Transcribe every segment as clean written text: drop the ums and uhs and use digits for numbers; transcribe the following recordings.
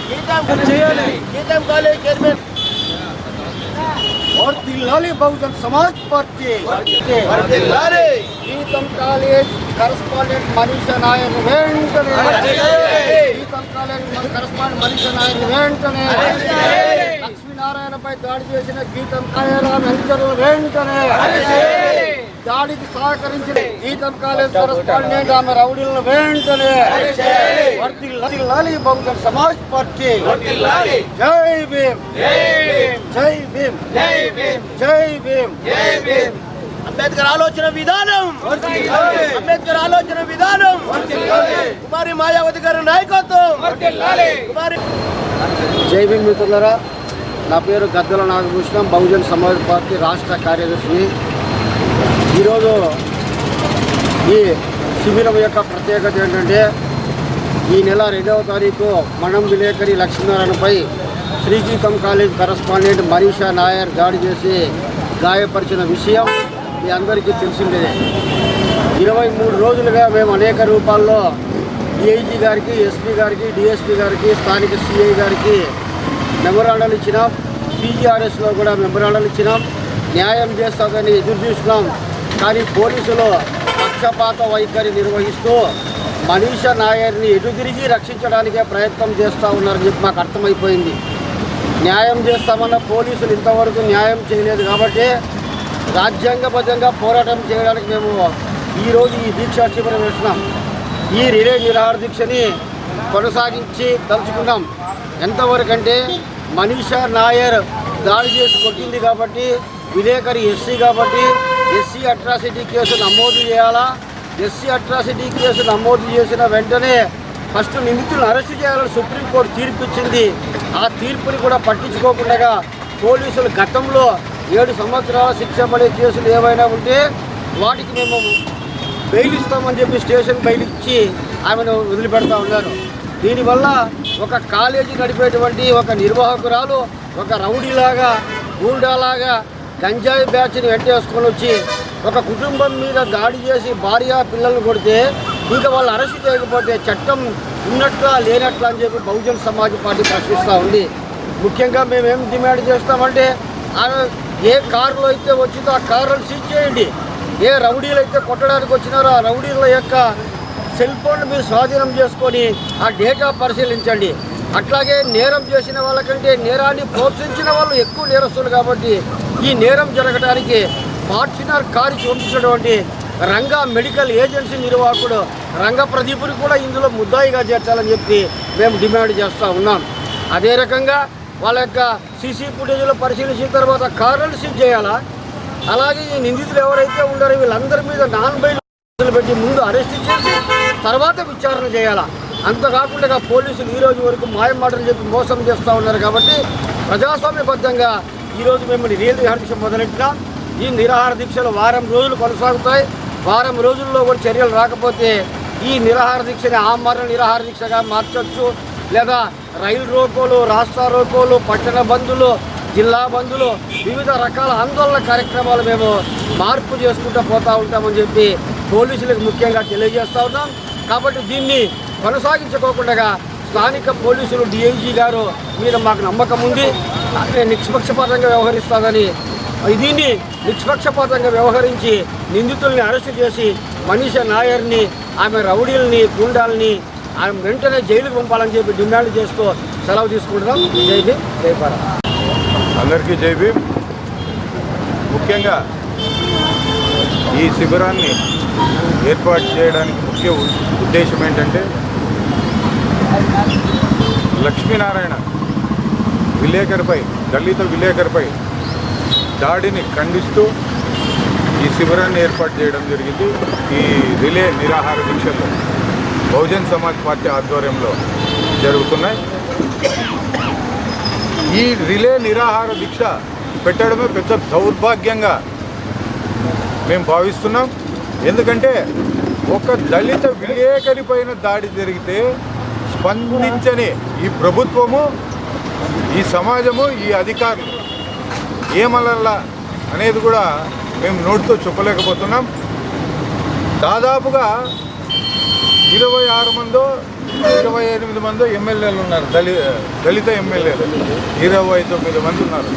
GITAM college chairman और Delhi Bahujan Samaj Party Gitam college correspondent Manisha Nair वेंटने Gitam college correspondent Manisha Nair वेंटने लक्ष्मीनारायण पै दाడి చేసిన గీతం కాయరాం వెంచర్ల వెంటనే దాడికి సహకరించిన గీతం కాలేజ్ కరెస్పాండెంట్ ఆమె రౌడీలను వెంటనే వర్ధిల్లాలి బహుజన్ సమాజ్ పార్టీ జై భీమ్ జై భీమ్ జై భీమ్ జై భీమ్ జై భీమ్ అంబేద్కర్ ఆలోచన విధానం అంబేద్కర్ ఆలోచన విధానం కుమారి మాయావతి గారి నాయకత్వం కుమారి జై భీమ్ మిత్రులారా నా పేరు గద్దెల నాగభూషణం బహుజన్ సమాజ్ పార్టీ రాష్ట్ర కార్యదర్శిని ఈరోజు ఈ శిబిరం యొక్క ప్రత్యేకత ఏంటంటే ఈ నెల 2వ తారీఖు మనం విలేకరి లక్ష్మీనారాయణపై శ్రీగీతం కాలేజ్ కరస్పాండెంట్ మనీషా నాయర్ దాడి చేసి గాయపరిచిన విషయం మీ అందరికీ తెలిసిందే. 23 రోజులుగా మేము అనేక రూపాల్లో డిఐజీ గారికి, ఎస్పీ గారికి, డిఎస్పీ గారికి, స్థానిక సిఐ గారికి మెమోరాండాలు ఇచ్చినాం. పీజీఆర్ఎస్లో కూడా మెమోరాండాలు ఇచ్చినాం. న్యాయం చేస్తామని ఎదురు చూసినాం. కానీ పోలీసులు పక్షపాత వైఖరి నిర్వహిస్తూ మనీషా నాయర్ని ఎదురుతిరిగి రక్షించడానికే ప్రయత్నం చేస్తూ ఉన్నారని చెప్పి మాకు అర్థమైపోయింది. న్యాయం చేస్తామన్న పోలీసులు ఇంతవరకు న్యాయం చేయలేదు కాబట్టి రాజ్యాంగబద్ధంగా పోరాటం చేయడానికి మేము ఈరోజు ఈ దీక్షా శిబిరం వేస్తున్నాం. ఈ రిలే నిరాహార దీక్షని కొనసాగించి తలుచుకున్నాం. ఎంతవరకు అంటే మనీషా నాయర్ దాడి చేసి కొట్టింది కాబట్టి విలేకరి ఎస్సీ కాబట్టి ఎస్సీ అట్రాసిటీ కేసు నమోదు చేయాలా. ఎస్సీ అట్రాసిటీ కేసు నమోదు చేసిన వెంటనే ఫస్ట్ నిందితులను అరెస్టు చేయాలని సుప్రీంకోర్టు తీర్పు ఇచ్చింది. ఆ తీర్పుని కూడా పట్టించుకోకుండా పోలీసులు గతంలో 7 సంవత్సరాల శిక్ష పడే కేసులు ఏవైనా ఉంటే వాటికి మేము బెయిల్ ఇస్తామని చెప్పి స్టేషన్ బెయిల్ ఇచ్చి ఆమెను వదిలిపెడతా ఉన్నారు. దీనివల్ల ఒక కాలేజీ నడిపేటువంటి ఒక నిర్వాహకురాలు ఒక రౌడీలాగా గూండాలాగా గంజాయి బ్యాచ్ని వెంటేసుకొని వచ్చి ఒక కుటుంబం మీద దాడి చేసి భార్య పిల్లలను కొడితే ఇంకా వాళ్ళు అరెస్ట్ చేయకపోతే చట్టం ఉన్నట్లా లేనట్లా అని చెప్పి బహుజన్ సమాజ్ పార్టీ ప్రశ్నిస్తూ ఉంది. ముఖ్యంగా మేమేం డిమాండ్ చేస్తామంటే ఆమె ఏ కారులో అయితే వచ్చిందో ఆ కారులను సీజ్ చేయండి. ఏ రౌడీలు అయితే కొట్టడానికి వచ్చినారో ఆ రౌడీల యొక్క సెల్ ఫోన్లు మీరు స్వాధీనం చేసుకొని ఆ డేటా పరిశీలించండి. అట్లాగే నేరం చేసిన వాళ్ళకంటే నేరాన్ని ప్రోత్సహించిన వాళ్ళు ఎక్కువ నేరస్తులు కాబట్టి ఈ నేరం జరగడానికి ఫార్చునర్ కారు పంపించినటువంటి రంగా మెడికల్ ఏజెన్సీ నిర్వాహకుడు రంగ ప్రదీపుని కూడా ఇందులో ముద్దాయిగా చేర్చాలని చెప్పి మేము డిమాండ్ చేస్తూ ఉన్నాం. అదే రకంగా వాళ్ళ యొక్క సీసీ ఫుటేజ్లో పరిశీలించిన తర్వాత కారులను సీజ్ చేయాలా. అలాగే ఈ నిందితులు ఎవరైతే ఉన్నారో వీళ్ళందరి మీద నాన్ బెయిల్ పెట్టి ముందు అరెస్ట్ చేసి తర్వాత విచారణ చేయాలా. అంతకాకుండా పోలీసులు ఈ రోజు వరకు మాయమాటలు చెప్పి మోసం చేస్తూ ఉన్నారు. కాబట్టి ప్రజాస్వామ్యబద్ధంగా ఈరోజు మేము నిరాహార దీక్ష మొదలెట్టినాం. ఈ నిరాహార దీక్షలు వారం రోజులు కొనసాగుతాయి. వారం రోజుల్లో కూడా చర్యలు రాకపోతే ఈ నిరాహార దీక్షని ఆమరణ నిరాహార దీక్షగా మార్చవచ్చు. లేదా రైలు రోకోలు, రాష్ట్ర రోకోలు, పట్టణ బంధులు, జిల్లా బంధులు, వివిధ రకాల ఆందోళన కార్యక్రమాలు మేము మార్పు చేసుకుంటూ పోతూ ఉంటామని చెప్పి పోలీసులకు ముఖ్యంగా తెలియజేస్తూ ఉన్నాం. కాబట్టి దీన్ని కొనసాగించుకోకుండా స్థానిక పోలీసులు డిఐజీ గారు మీద మాకు నమ్మకం ఉంది. నిష్పక్షపాతంగా వ్యవహరిస్తుందని దీన్ని నిష్పక్షపాతంగా వ్యవహరించి నిందితుల్ని అరెస్టు చేసి మనీషా నాయర్ని, ఆమె రౌడీల్ని, గుండాల్ని ఆమె వెంటనే జైలుకు పంపాలని చెప్పి డిమాండ్ చేస్తూ సెలవు తీసుకుంటున్నాం. జై భీమ్, జై భారత్. అందరికీ జై భీమ్. ముఖ్యంగా ఈ శిబిరాన్ని ఏర్పాటు చేయడానికి ముఖ్య ఉద్దేశం ఏంటంటే లక్ష్మీనారాయణ విలేకరిపై, దళిత విలేకరిపై దాడిని ఖండిస్తూ ఈ శిబిరాన్ని ఏర్పాటు చేయడం జరిగింది. ఈ రిలే నిరాహార దీక్షలు బహుజన్ సమాజ్ పార్టీ ఆధ్వర్యంలో జరుగుతున్నాయి. ఈ రిలే నిరాహార దీక్ష పెట్టడమే పెద్ద దౌర్భాగ్యంగా మేము భావిస్తున్నాం. ఎందుకంటే ఒక దళిత విలేకరి పైన దాడి జరిగితే స్పందించని ఈ ప్రభుత్వము, ఈ సమాజము, ఈ అధికారులు ఏమల్లా అనేది కూడా మేము నోటితో చెప్పలేకపోతున్నాం. దాదాపుగా 26 మందో 28 మంది ఎమ్మెల్యేలు ఉన్నారు, దళిత ఎమ్మెల్యేలు 29 మంది ఉన్నారు.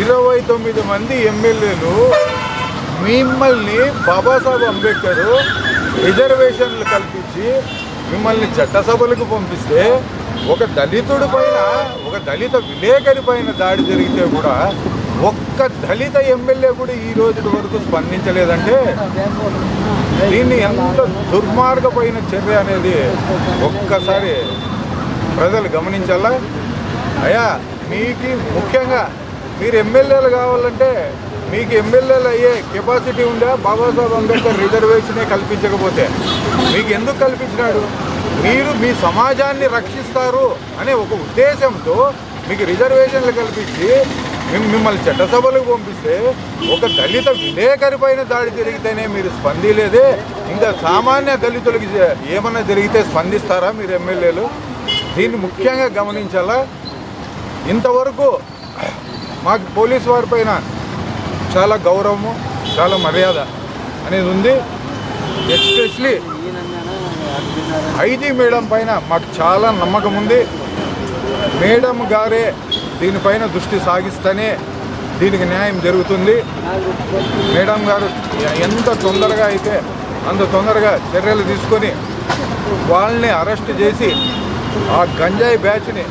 29 మంది ఎమ్మెల్యేలు మిమ్మల్ని బాబాసాహెబ్ అంబేద్కర్ రిజర్వేషన్లు కల్పించి మిమ్మల్ని చట్టసభలకు పంపిస్తే ఒక దళితుడి పైన, ఒక దళిత విలేకరి పైన దాడి జరిగితే కూడా ఒక్క దళిత ఎమ్మెల్యే కూడా ఈ రోజు వరకు స్పందించలేదంటే దీన్ని ఎంత దుర్మార్గమైన చర్య అనేది ఒక్కసారి ప్రజలు గమనించాలా. అయ్యా మీకు ముఖ్యంగా మీరు ఎమ్మెల్యేలు కావాలంటే మీకు ఎమ్మెల్యేలు అయ్యే కెపాసిటీ ఉందా? బాబాసాహెబ్ అంబేద్కర్ రిజర్వేషనే కల్పించకపోతే మీకు ఎందుకు కల్పించినాడు? మీరు మీ సమాజాన్ని రక్షిస్తారు అనే ఒక ఉద్దేశంతో మీకు రిజర్వేషన్లు కల్పించి మిమ్మల్ని చట్టసభలకు పంపిస్తే ఒక దళిత విలేకరి పైన దాడి జరిగితేనే మీరు స్పందిలేదే, ఇంకా సామాన్య దళితులకి ఏమన్నా జరిగితే స్పందిస్తారా మీరు ఎమ్మెల్యేలు? దీన్ని ముఖ్యంగా గమనించాలా. ఇంతవరకు మాకు పోలీసు వారి పైన చాలా గౌరవము, చాలా మర్యాద అనేది ఉంది. ఎస్పెషలీ ఐజీ మేడం పైన మాకు చాలా నమ్మకం ఉంది. మేడం గారే దీనిపైన దృష్టి సాగిస్తేనే దీనికి న్యాయం జరుగుతుంది. మేడం గారు ఎంత తొందరగా అయితే అంత తొందరగా చర్యలు తీసుకొని వాళ్ళని అరెస్ట్ చేసి ఆ గంజాయి బ్యాచ్ని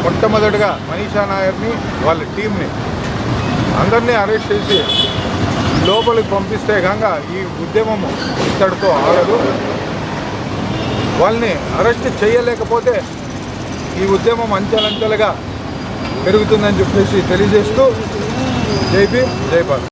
మొట్టమొదటిగా మనీషా నాయర్ని వాళ్ళ టీంని అందరినీ అరెస్ట్ చేసి లోపలికి పంపిస్తే కనుక ఈ ఉద్యమము ఇక్కడితో ఆగదు. వాళ్ళని అరెస్ట్ చేయలేకపోతే ఈ ఉద్యమం అంచెలంచెలుగా పెరుగుతుందని చెప్పేసి తెలియజేస్తూ జై భీమ్, జై భారత్.